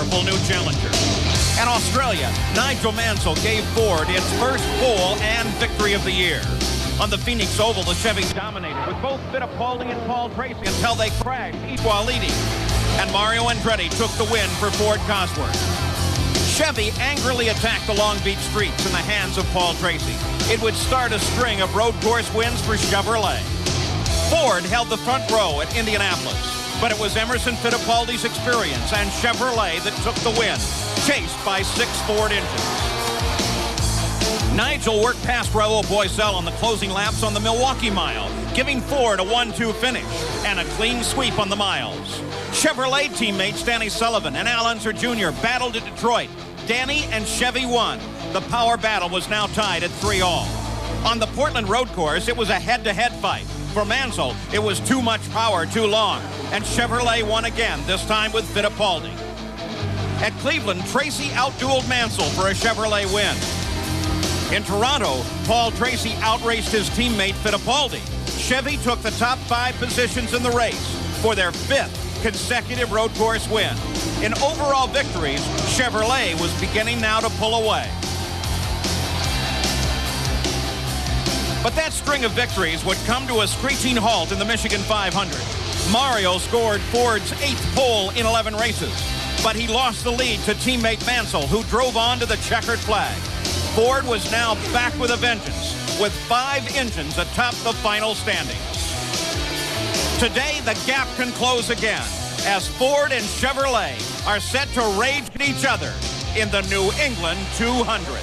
powerful new challenger. In Australia, Nigel Mansell gave Ford its first pole and victory of the year. On the Phoenix Oval, the Chevy dominated with both Fittipaldi and Paul Tracy until they crashed, each while leading. And Mario Andretti took the win for Ford Cosworth. Chevy angrily attacked the Long Beach streets in the hands of Paul Tracy. It would start a string of road course wins for Chevrolet. Ford held the front row at Indianapolis, but it was Emerson Fittipaldi's experience and Chevrolet that took the win, chased by 6 Ford engines. Nigel worked past Raul Boesel on the closing laps on the Milwaukee Mile, giving Ford a 1-2 finish and a clean sweep on the miles. Chevrolet teammates Danny Sullivan and Al Unser Jr. battled at Detroit. Danny and Chevy won. The power battle was now tied at 3-all. On the Portland road course, it was a head-to-head fight. For Mansell, it was too much power too long, and Chevrolet won again, this time with Fittipaldi. At Cleveland, Tracy outdueled Mansell for a Chevrolet win. In Toronto, Paul Tracy outraced his teammate Fittipaldi. Chevy took the top 5 positions in the race for their 5th consecutive road course win. In overall victories, Chevrolet was beginning now to pull away. But that string of victories would come to a screeching halt in the Michigan 500. Mario scored Ford's 8th pole in 11 races, but he lost the lead to teammate Mansell, who drove on to the checkered flag. Ford was now back with a vengeance, with 5 engines atop the final standings. Today, the gap can close again, as Ford and Chevrolet are set to rage at each other in the New England 200.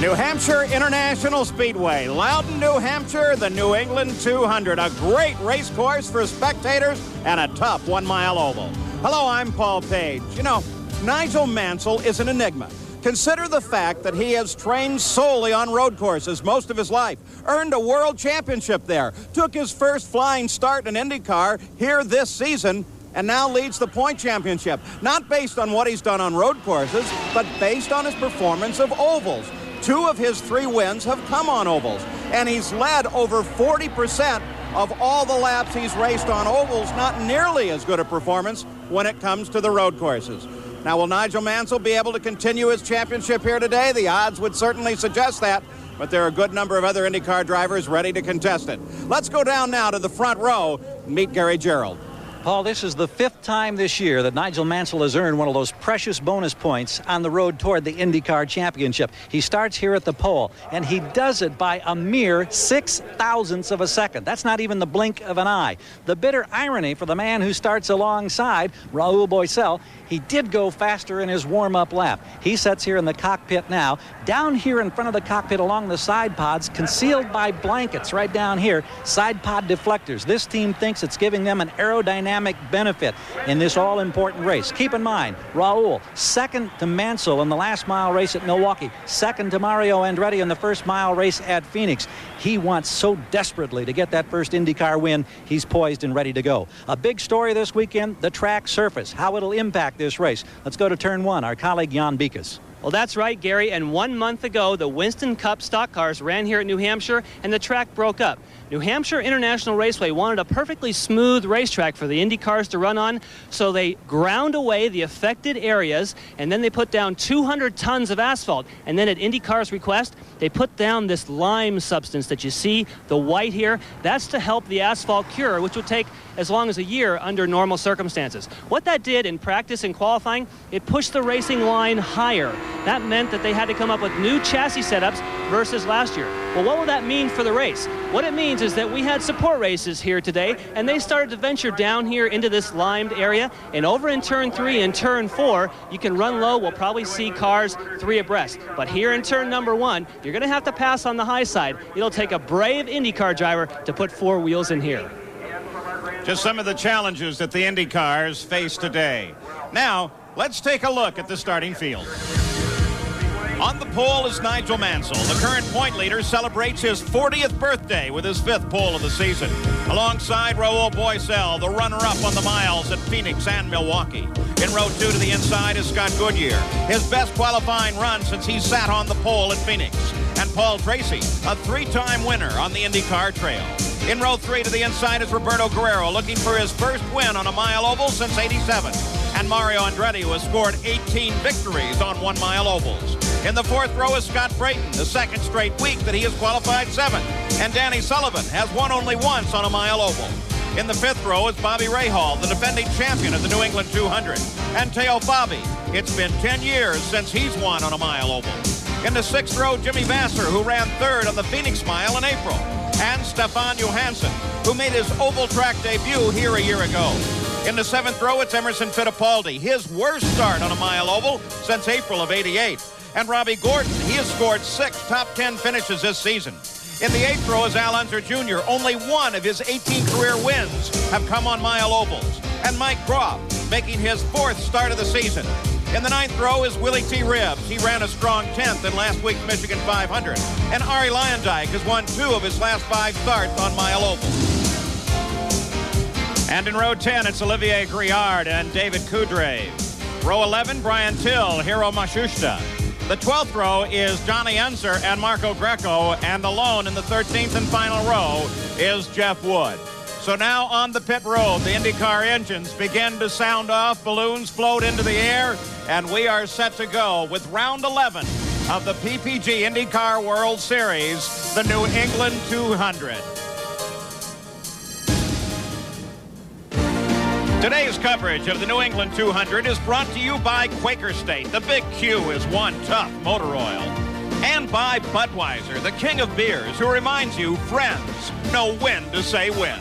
New Hampshire International Speedway, Loudon, New Hampshire, the New England 200. A great race course for spectators and a tough 1-mile oval. Hello, I'm Paul Page. You know, Nigel Mansell is an enigma. Consider the fact that he has trained solely on road courses most of his life, earned a world championship there, took his first flying start in IndyCar here this season, and now leads the point championship, not based on what he's done on road courses, but based on his performance of ovals. 2 of his 3 wins have come on ovals, and he's led over 40% of all the laps he's raced on ovals. Not nearly as good a performance when it comes to the road courses. Now, will Nigel Mansell be able to continue his championship here today? The odds would certainly suggest that, but there are a good number of other IndyCar drivers ready to contest it. Let's go down now to the front row and meet Gary Gerould. Paul, this is the 5th time this year that Nigel Mansell has earned one of those precious bonus points on the road toward the IndyCar Championship. He starts here at the pole, and he does it by a mere 0.006 of a second. That's not even the blink of an eye. The bitter irony for the man who starts alongside, Raul Boesel, he did go faster in his warm-up lap. He sits here in the cockpit now. Down here in front of the cockpit along the side pods, concealed by blankets right down here, side pod deflectors. This team thinks it's giving them an aerodynamic benefit in this all-important race. Keep in mind, Raul, second to Mansell in the last mile race at Milwaukee, second to Mario Andretti in the first mile race at Phoenix. He wants so desperately to get that first IndyCar win. He's poised and ready to go. A big story this weekend, the track surface, how it'll impact this race. Let's go to turn 1. Our colleague Jan Beekes. Well, that's right, Gary, and 1 month ago, the Winston Cup stock cars ran here at New Hampshire, and the track broke up. New Hampshire International Raceway wanted a perfectly smooth racetrack for the Indy cars to run on, so they ground away the affected areas, and then they put down 200 tons of asphalt. And then at IndyCar's request, they put down this lime substance that you see, the white here. That's to help the asphalt cure, which would take as long as a year under normal circumstances. What that did in practice and qualifying, it pushed the racing line higher. That meant that they had to come up with new chassis setups versus last year. Well, what will that mean for the race? What it means is that we had support races here today, and they started to venture down here into this limed area, and over in turn 3 and turn 4, you can run low. We'll probably see cars 3 abreast. But here in turn number 1, you're going to have to pass on the high side. It'll take a brave IndyCar driver to put 4 wheels in here. Just some of the challenges that the Indy cars face today. Now, let's take a look at the starting field. On the pole is Nigel Mansell. The current point leader celebrates his 40th birthday with his 5th pole of the season. Alongside Raul Boisel, the runner-up on the miles at Phoenix and Milwaukee. In row 2 to the inside is Scott Goodyear, his best qualifying run since he sat on the pole at Phoenix. And Paul Tracy, a 3-time winner on the IndyCar Trail. In row 3 to the inside is Roberto Guerrero, looking for his first win on a mile oval since '87. And Mario Andretti, who has scored 18 victories on 1 mile ovals. In the 4th row is Scott Brayton, the 2nd straight week that he has qualified 7th. And Danny Sullivan has won only once on a mile oval. In the 5th row is Bobby Rahal, the defending champion of the New England 200. And Teo Fabi, it's been 10 years since he's won on a mile oval. In the 6th row, Jimmy Vasser, who ran 3rd on the Phoenix Mile in April. And Stefan Johansson, who made his oval track debut here a year ago. In the 7th row, it's Emerson Fittipaldi, his worst start on a mile oval since April of '88. And Robbie Gordon, he has scored 6 top 10 finishes this season. In the 8th row is Al Unser Jr. Only one of his 18 career wins have come on mile ovals. And Mike Groff, making his 4th start of the season. In the 9th row is Willie T. Ribbs. He ran a strong 10th in last week's Michigan 500. And Arie Luyendyk has won 2 of his last 5 starts on mile ovals. And in row 10, it's Olivier Griard and David Coudray. Row 11, Brian Till, Hiro Mashushita. The 12th row is Johnny Enzer and Marco Greco, and alone in the 13th and final row is Jeff Wood. So now on the pit road, the IndyCar engines begin to sound off, balloons float into the air, and we are set to go with round 11 of the PPG IndyCar World Series, the New England 200. Today's coverage of the New England 200 is brought to you by Quaker State. The Big Q is one tough motor oil. And by Budweiser, the king of beers, who reminds you friends know when to say when.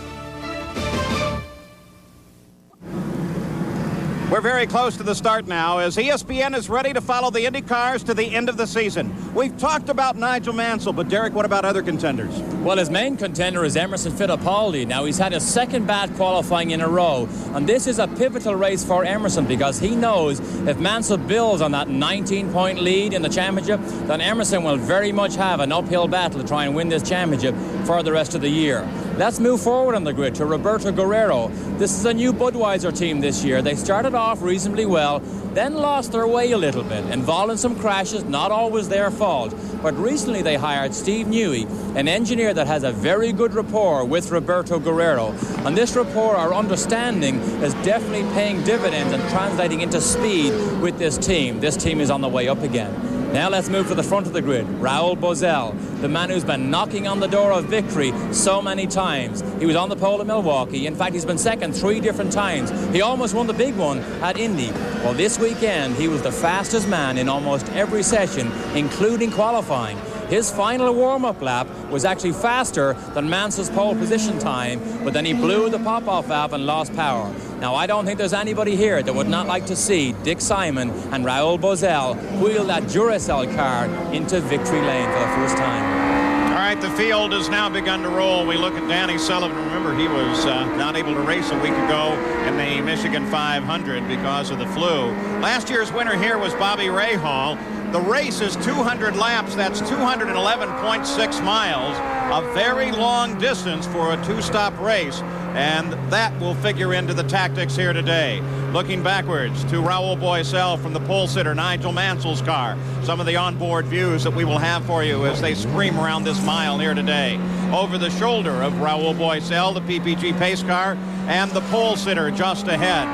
We're very close to the start now as ESPN is ready to follow the Indy cars to the end of the season. We've talked about Nigel Mansell, but Derek, what about other contenders? Well, his main contender is Emerson Fittipaldi. Now, he's had his 2nd bad qualifying in a row, and this is a pivotal race for Emerson because he knows if Mansell builds on that 19-point lead in the championship, then Emerson will very much have an uphill battle to try and win this championship for the rest of the year. Let's move forward on the grid to Roberto Guerrero. This is a new Budweiser team this year. They started off reasonably well, then lost their way a little bit, involved in some crashes, not always their fault. But recently they hired Steve Newey, an engineer that has a very good rapport with Roberto Guerrero. And this rapport, our understanding, is definitely paying dividends and translating into speed with this team. This team is on the way up again. Now let's move to the front of the grid. Raul Boisel, the man who's been knocking on the door of victory so many times. He was on the pole at Milwaukee. In fact, he's been 2nd 3 different times. He almost won the big one at Indy. Well, this weekend, he was the fastest man in almost every session, including qualifying. His final warm-up lap was actually faster than Mansell's pole position time, but then he blew the pop-off valve and lost power. Now, I don't think there's anybody here that would not like to see Dick Simon and Raul Boisel wheel that Duracell car into victory lane for the first time. All right, the field has now begun to roll. We look at Danny Sullivan. Remember, he was not able to race a week ago in the Michigan 500 because of the flu. Last year's winner here was Bobby Rahal. The race is 200 laps. That's 211.6 miles, a very long distance for a 2-stop race, and that will figure into the tactics here today. Looking backwards to Raul Boisel from the pole sitter Nigel Mansell's car. Some of the onboard views that we will have for you as they scream around this mile here today. Over the shoulder of Raul Boisel, the PPG pace car, and the pole sitter just ahead.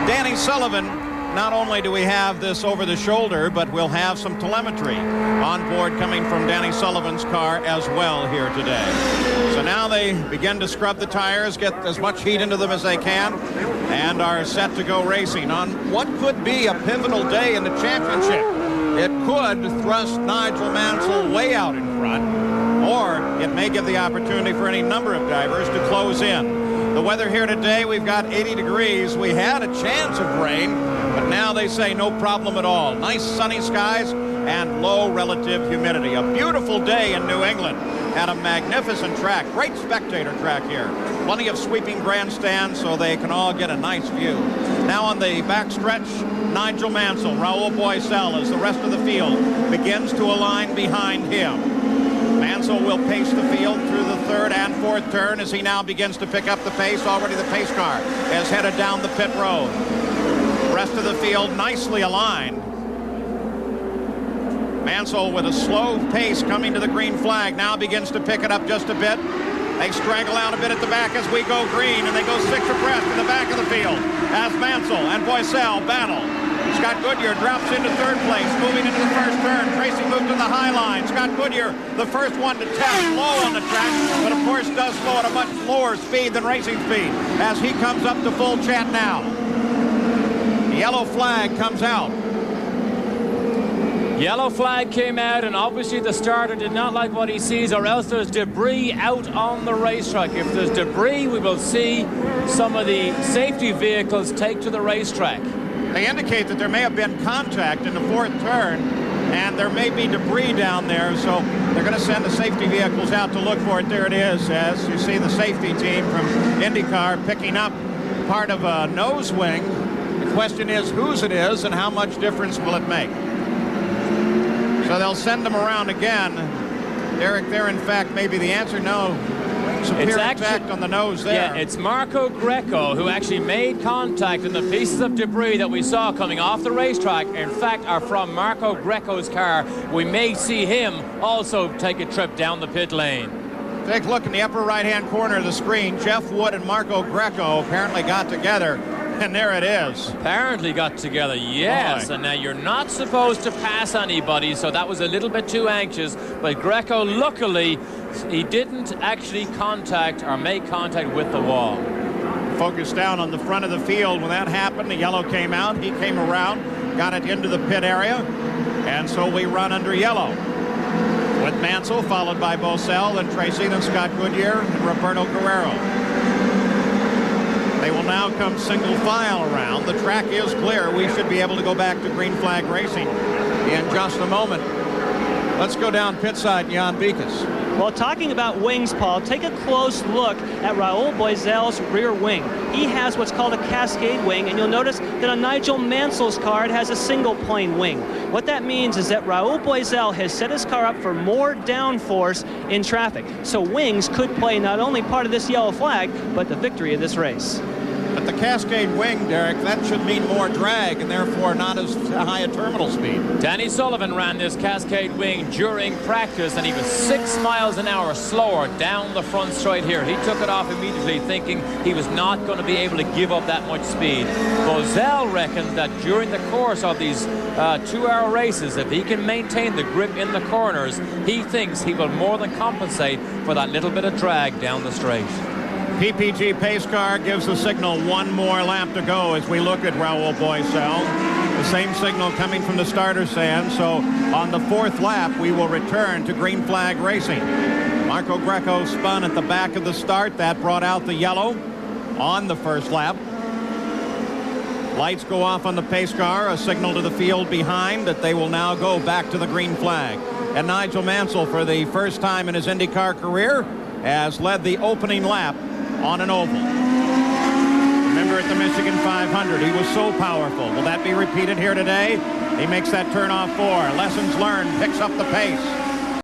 Danny Sullivan. Not only do we have this over the shoulder, but we'll have some telemetry on board coming from Danny Sullivan's car as well here today. So now they begin to scrub the tires, get as much heat into them as they can, and are set to go racing on what could be a pivotal day in the championship. It could thrust Nigel Mansell way out in front, or it may give the opportunity for any number of drivers to close in. The weather here today, we've got 80 degrees. We had a chance of rain, but now they say no problem at all. Nice sunny skies and low relative humidity. A beautiful day in New England. and a magnificent track. Great spectator track here. Plenty of sweeping grandstands so they can all get a nice view. Now on the backstretch, Nigel Mansell, Raul Boisel, as the rest of the field begins to align behind him. Mansell will pace the field through the third and fourth turn as he now begins to pick up the pace. Already the pace car is headed down the pit road. The rest of the field nicely aligned. Mansell with a slow pace coming to the green flag now begins to pick it up just a bit. They straggle out a bit at the back as we go green, and they go 6 abreast in the back of the field as Mansell and Boisel battle. Scott Goodyear drops into third place, moving into the first turn. Tracy moved to the high line. Scott Goodyear, the first one to test low on the track, but of course does slow at a much lower speed than racing speed as he comes up to full chat now. The yellow flag comes out. Yellow flag came out, and obviously the starter did not like what he sees, or else there's debris out on the racetrack. If there's debris, we will see some of the safety vehicles take to the racetrack. They indicate that there may have been contact in the fourth turn, and there may be debris down there, so they're going to send the safety vehicles out to look for it. There it is, as you see the safety team from IndyCar picking up part of a nose wing. The question is whose it is and how much difference will it make? So they'll send them around again. Derek, there in fact may be the answer. No. It's actually on the nose there. Yeah, it's Marco Greco who actually made contact, and the pieces of debris that we saw coming off the racetrack, in fact, are from Marco Greco's car. We may see him also take a trip down the pit lane. Take a look in the upper right-hand corner of the screen. Jeff Wood and Marco Greco apparently got together. And there it is. Apparently got together, yes. Boy. And now you're not supposed to pass anybody, so that was a little bit too anxious. But Greco, luckily, he didn't actually contact or make contact with the wall. Focus down on the front of the field. When that happened, the yellow came out. He came around, got it into the pit area. And so we run under yellow. With Mansell, followed by Boisel, then Tracy, then Scott Goodyear, and Roberto Guerrero. They will now come single file around. The track is clear. We should be able to go back to green flag racing in just a moment. Let's go down pit side, Jan Beekes. Well, talking about wings, Paul, take a close look at Raul Boisel's rear wing. He has what's called a cascade wing, and you'll notice that on Nigel Mansell's car, it has a single plane wing. What that means is that Raul Boisel has set his car up for more downforce in traffic. So wings could play not only part of this yellow flag, but the victory of this race. But the cascade wing, Derek, that should mean more drag and therefore not as high a terminal speed. Danny Sullivan ran this cascade wing during practice, and he was 6 miles an hour slower down the front straight here. He took it off immediately, thinking he was not going to be able to give up that much speed. Boisel reckons that during the course of these 2-hour races, if he can maintain the grip in the corners, he thinks he will more than compensate for that little bit of drag down the straight. PPG pace car gives the signal one more lap to go as we look at Raul Boisel. The same signal coming from the starter stand. So on the 4th lap, we will return to green flag racing. Marco Greco spun at the back of the start. That brought out the yellow on the 1st lap. Lights go off on the pace car, a signal to the field behind that they will now go back to the green flag. And Nigel Mansell, for the first time in his IndyCar career, has led the opening lap on an oval. Remember at the Michigan 500, he was so powerful. Will that be repeated here today? He makes that turn off 4. Lessons learned, picks up the pace.